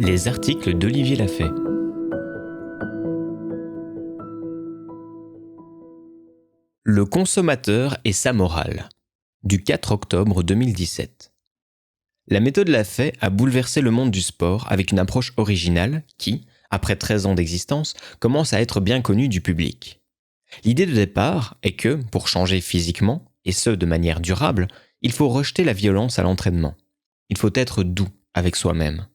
Les articles d'Olivier Lafay. Le consommateur et sa morale, du 4 octobre 2017. La méthode Lafay a bouleversé le monde du sport avec une approche originale qui, après 13 ans d'existence, commence à être bien connue du public. L'idée de départ est que, pour changer physiquement, et ce de manière durable, il faut rejeter la violence à l'entraînement. Il faut être doux avec soi-même.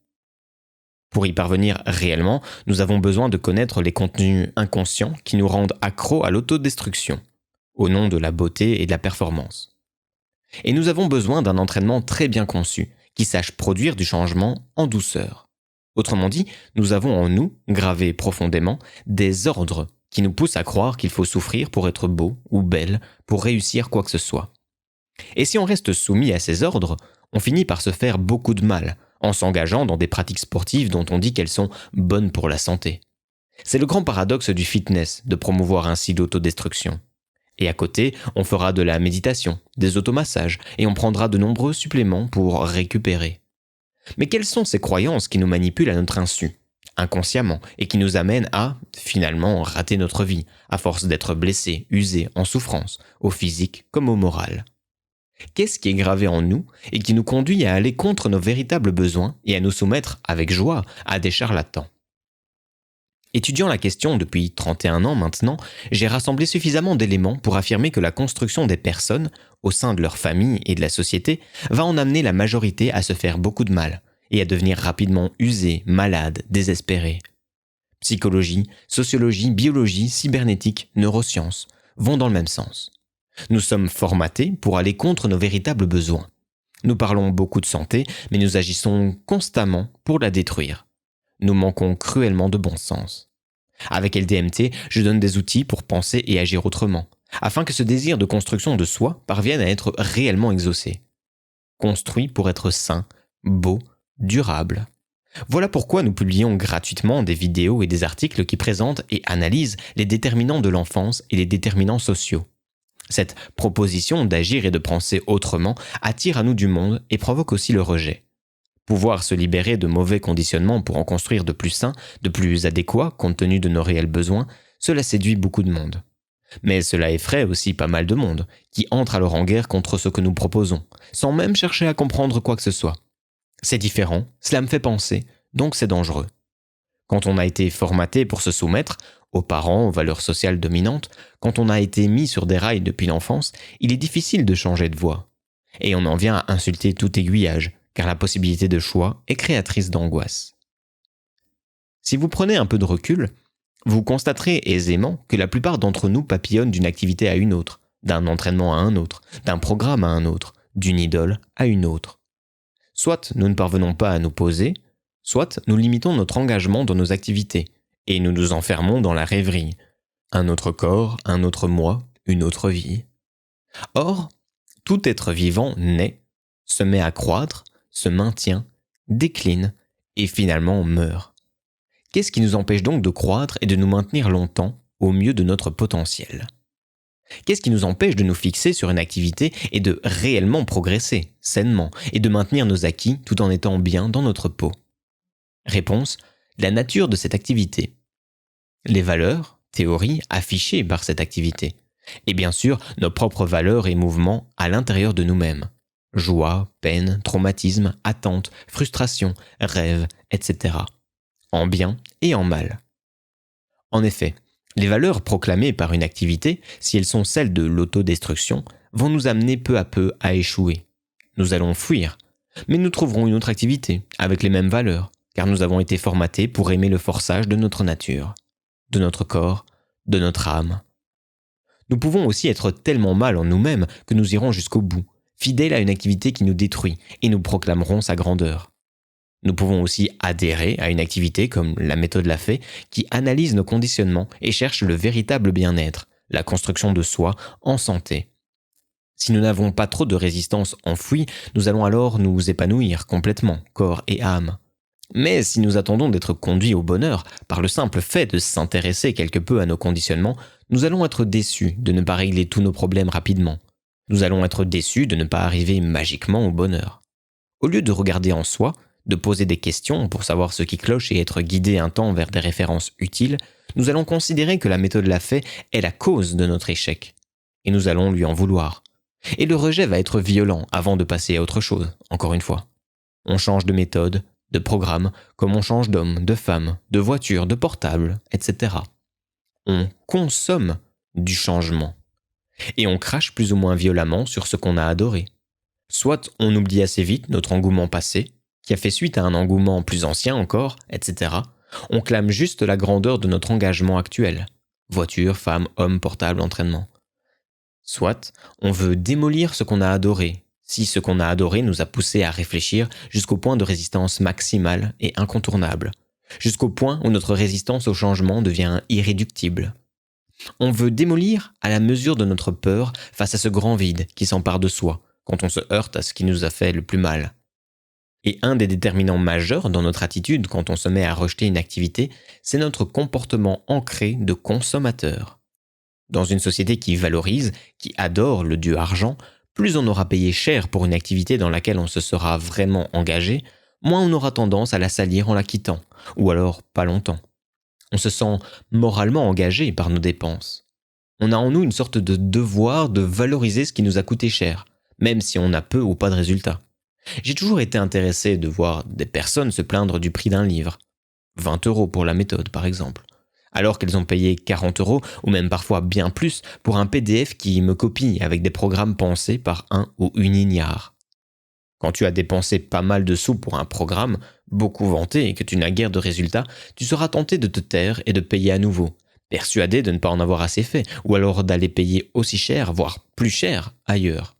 Pour y parvenir réellement, nous avons besoin de connaître les contenus inconscients qui nous rendent accros à l'autodestruction, au nom de la beauté et de la performance. Et nous avons besoin d'un entraînement très bien conçu, qui sache produire du changement en douceur. Autrement dit, nous avons en nous, gravés profondément, des ordres qui nous poussent à croire qu'il faut souffrir pour être beau ou belle, pour réussir quoi que ce soit. Et si on reste soumis à ces ordres, on finit par se faire beaucoup de mal, en s'engageant dans des pratiques sportives dont on dit qu'elles sont bonnes pour la santé. C'est le grand paradoxe du fitness de promouvoir ainsi l'autodestruction. Et à côté, on fera de la méditation, des automassages, et on prendra de nombreux suppléments pour récupérer. Mais quelles sont ces croyances qui nous manipulent à notre insu, inconsciemment, et qui nous amènent à, finalement, rater notre vie, à force d'être blessés, usés, en souffrance, au physique comme au moral? Qu'est-ce qui est gravé en nous et qui nous conduit à aller contre nos véritables besoins et à nous soumettre, avec joie, à des charlatans? Étudiant la question depuis 31 ans maintenant, j'ai rassemblé suffisamment d'éléments pour affirmer que la construction des personnes, au sein de leur famille et de la société, va en amener la majorité à se faire beaucoup de mal et à devenir rapidement usés, malades, désespérés. Psychologie, sociologie, biologie, cybernétique, neurosciences vont dans le même sens. Nous sommes formatés pour aller contre nos véritables besoins. Nous parlons beaucoup de santé, mais nous agissons constamment pour la détruire. Nous manquons cruellement de bon sens. Avec LDMT, je donne des outils pour penser et agir autrement, afin que ce désir de construction de soi parvienne à être réellement exaucé. Construit pour être sain, beau, durable. Voilà pourquoi nous publions gratuitement des vidéos et des articles qui présentent et analysent les déterminants de l'enfance et les déterminants sociaux. Cette proposition d'agir et de penser autrement attire à nous du monde et provoque aussi le rejet. Pouvoir se libérer de mauvais conditionnements pour en construire de plus sains, de plus adéquats compte tenu de nos réels besoins, cela séduit beaucoup de monde. Mais cela effraie aussi pas mal de monde, qui entre alors en guerre contre ce que nous proposons, sans même chercher à comprendre quoi que ce soit. C'est différent, cela me fait penser, donc c'est dangereux. Quand on a été formaté pour se soumettre, aux parents, aux valeurs sociales dominantes, quand on a été mis sur des rails depuis l'enfance, il est difficile de changer de voie. Et on en vient à insulter tout aiguillage, car la possibilité de choix est créatrice d'angoisse. Si vous prenez un peu de recul, vous constaterez aisément que la plupart d'entre nous papillonnent d'une activité à une autre, d'un entraînement à un autre, d'un programme à un autre, d'une idole à une autre. Soit nous ne parvenons pas à nous poser, soit nous limitons notre engagement dans nos activités, et nous nous enfermons dans la rêverie. Un autre corps, un autre moi, une autre vie. Or, tout être vivant naît, se met à croître, se maintient, décline et finalement meurt. Qu'est-ce qui nous empêche donc de croître et de nous maintenir longtemps au mieux de notre potentiel? Qu'est-ce qui nous empêche de nous fixer sur une activité et de réellement progresser, sainement, et de maintenir nos acquis tout en étant bien dans notre peau? Réponse: la nature de cette activité. Les valeurs, théories affichées par cette activité. Et bien sûr, nos propres valeurs et mouvements à l'intérieur de nous-mêmes. Joie, peine, traumatisme, attente, frustration, rêve, etc. En bien et en mal. En effet, les valeurs proclamées par une activité, si elles sont celles de l'autodestruction, vont nous amener peu à peu à échouer. Nous allons fuir, mais nous trouverons une autre activité avec les mêmes valeurs, car nous avons été formatés pour aimer le forçage de notre nature, de notre corps, de notre âme. Nous pouvons aussi être tellement mal en nous-mêmes que nous irons jusqu'au bout, fidèles à une activité qui nous détruit, et nous proclamerons sa grandeur. Nous pouvons aussi adhérer à une activité comme la méthode Lafay, qui analyse nos conditionnements et cherche le véritable bien-être, la construction de soi en santé. Si nous n'avons pas trop de résistance enfouie, nous allons alors nous épanouir complètement, corps et âme. Mais si nous attendons d'être conduits au bonheur par le simple fait de s'intéresser quelque peu à nos conditionnements, nous allons être déçus de ne pas régler tous nos problèmes rapidement. Nous allons être déçus de ne pas arriver magiquement au bonheur. Au lieu de regarder en soi, de poser des questions pour savoir ce qui cloche et être guidé un temps vers des références utiles, nous allons considérer que la méthode Lafay est la cause de notre échec. Et nous allons lui en vouloir. Et le rejet va être violent avant de passer à autre chose, encore une fois. On change de méthode, de programme, comme on change d'homme, de femme, de voiture, de portable, etc. On consomme du changement. Et on crache plus ou moins violemment sur ce qu'on a adoré. Soit on oublie assez vite notre engouement passé, qui a fait suite à un engouement plus ancien encore, etc. On clame juste la grandeur de notre engagement actuel. Voiture, femme, homme, portable, entraînement. Soit on veut démolir ce qu'on a adoré, si ce qu'on a adoré nous a poussé à réfléchir jusqu'au point de résistance maximale et incontournable, jusqu'au point où notre résistance au changement devient irréductible. On veut démolir à la mesure de notre peur face à ce grand vide qui s'empare de soi, quand on se heurte à ce qui nous a fait le plus mal. Et un des déterminants majeurs dans notre attitude quand on se met à rejeter une activité, c'est notre comportement ancré de consommateur. Dans une société qui valorise, qui adore le dieu argent, plus on aura payé cher pour une activité dans laquelle on se sera vraiment engagé, moins on aura tendance à la salir en la quittant, ou alors pas longtemps. On se sent moralement engagé par nos dépenses. On a en nous une sorte de devoir de valoriser ce qui nous a coûté cher, même si on a peu ou pas de résultats. J'ai toujours été intéressé de voir des personnes se plaindre du prix d'un livre. 20 € pour la méthode, par exemple. Alors qu'elles ont payé 40 € ou même parfois bien plus pour un PDF qui me copie avec des programmes pensés par un ou une ignare. Quand tu as dépensé pas mal de sous pour un programme, beaucoup vanté et que tu n'as guère de résultats, tu seras tenté de te taire et de payer à nouveau, persuadé de ne pas en avoir assez fait, ou alors d'aller payer aussi cher, voire plus cher, ailleurs.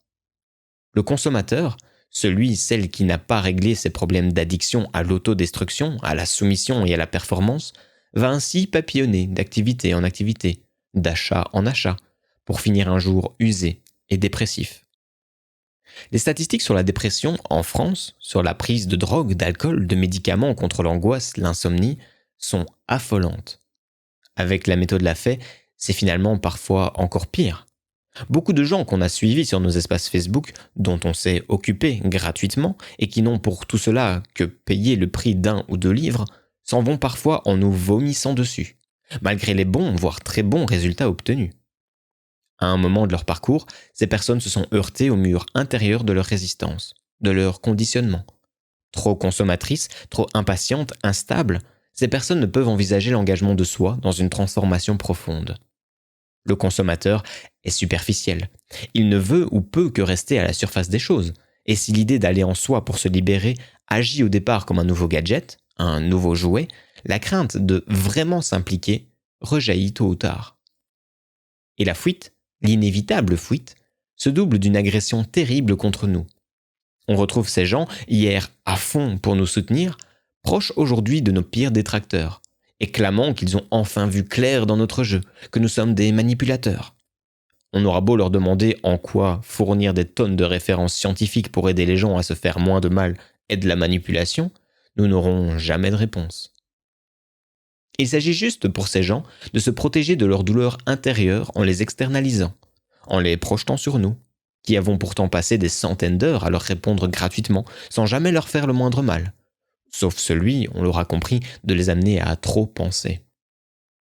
Le consommateur, celle qui n'a pas réglé ses problèmes d'addiction à l'autodestruction, à la soumission et à la performance, va ainsi papillonner d'activité en activité, d'achat en achat, pour finir un jour usé et dépressif. Les statistiques sur la dépression en France, sur la prise de drogue, d'alcool, de médicaments contre l'angoisse, l'insomnie, sont affolantes. Avec la méthode Lafay, c'est finalement parfois encore pire. Beaucoup de gens qu'on a suivis sur nos espaces Facebook, dont on s'est occupé gratuitement et qui n'ont pour tout cela que payer le prix d'un ou deux livres, s'en vont parfois en nous vomissant dessus, malgré les bons, voire très bons résultats obtenus. À un moment de leur parcours, ces personnes se sont heurtées au mur intérieur de leur résistance, de leur conditionnement. Trop consommatrices, trop impatientes, instables, ces personnes ne peuvent envisager l'engagement de soi dans une transformation profonde. Le consommateur est superficiel. Il ne veut ou peut que rester à la surface des choses. Et si l'idée d'aller en soi pour se libérer agit au départ comme un nouveau gadget, un nouveau jouet, la crainte de vraiment s'impliquer rejaillit tôt ou tard. Et la fuite, l'inévitable fuite, se double d'une agression terrible contre nous. On retrouve ces gens, hier à fond pour nous soutenir, proches aujourd'hui de nos pires détracteurs, et clamant qu'ils ont enfin vu clair dans notre jeu, que nous sommes des manipulateurs. On aura beau leur demander en quoi fournir des tonnes de références scientifiques pour aider les gens à se faire moins de mal est de la manipulation, nous n'aurons jamais de réponse. Il s'agit juste pour ces gens de se protéger de leurs douleurs intérieures en les externalisant, en les projetant sur nous, qui avons pourtant passé des centaines d'heures à leur répondre gratuitement sans jamais leur faire le moindre mal. Sauf celui, on l'aura compris, de les amener à trop penser.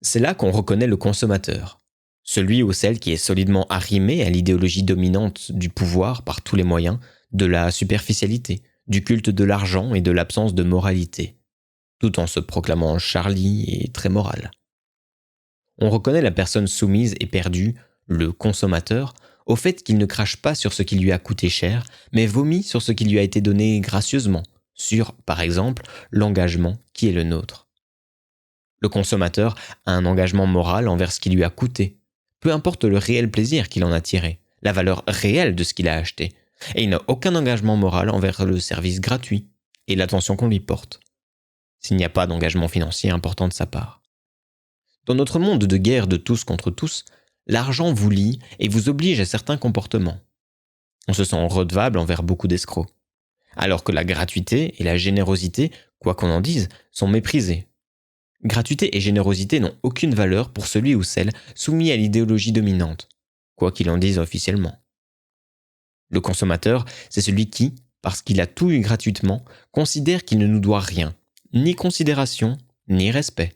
C'est là qu'on reconnaît le consommateur. Celui ou celle qui est solidement arrimé à l'idéologie dominante du pouvoir par tous les moyens, de la superficialité, du culte de l'argent et de l'absence de moralité, tout en se proclamant Charlie et très moral. On reconnaît la personne soumise et perdue, le consommateur, au fait qu'il ne crache pas sur ce qui lui a coûté cher, mais vomit sur ce qui lui a été donné gracieusement, sur, par exemple, l'engagement qui est le nôtre. Le consommateur a un engagement moral envers ce qui lui a coûté, peu importe le réel plaisir qu'il en a tiré, la valeur réelle de ce qu'il a acheté, et il n'a aucun engagement moral envers le service gratuit et l'attention qu'on lui porte, s'il n'y a pas d'engagement financier important de sa part. Dans notre monde de guerre de tous contre tous, l'argent vous lie et vous oblige à certains comportements. On se sent redevable envers beaucoup d'escrocs, alors que la gratuité et la générosité, quoi qu'on en dise, sont méprisées. Gratuité et générosité n'ont aucune valeur pour celui ou celle soumis à l'idéologie dominante, quoi qu'il en dise officiellement. Le consommateur, c'est celui qui, parce qu'il a tout eu gratuitement, considère qu'il ne nous doit rien, ni considération, ni respect.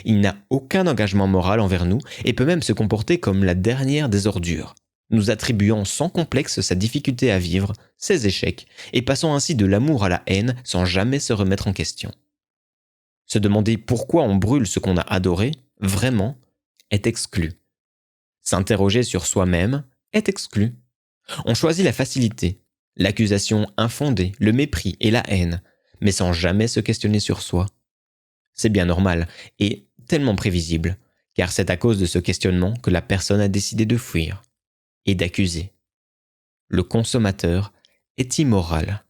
Il n'a aucun engagement moral envers nous et peut même se comporter comme la dernière des ordures, nous attribuant sans complexe sa difficulté à vivre, ses échecs, et passant ainsi de l'amour à la haine sans jamais se remettre en question. Se demander pourquoi on brûle ce qu'on a adoré, vraiment, est exclu. S'interroger sur soi-même est exclu. On choisit la facilité, l'accusation infondée, le mépris et la haine, mais sans jamais se questionner sur soi. C'est bien normal et tellement prévisible, car c'est à cause de ce questionnement que la personne a décidé de fuir et d'accuser. Le consommateur est immoral.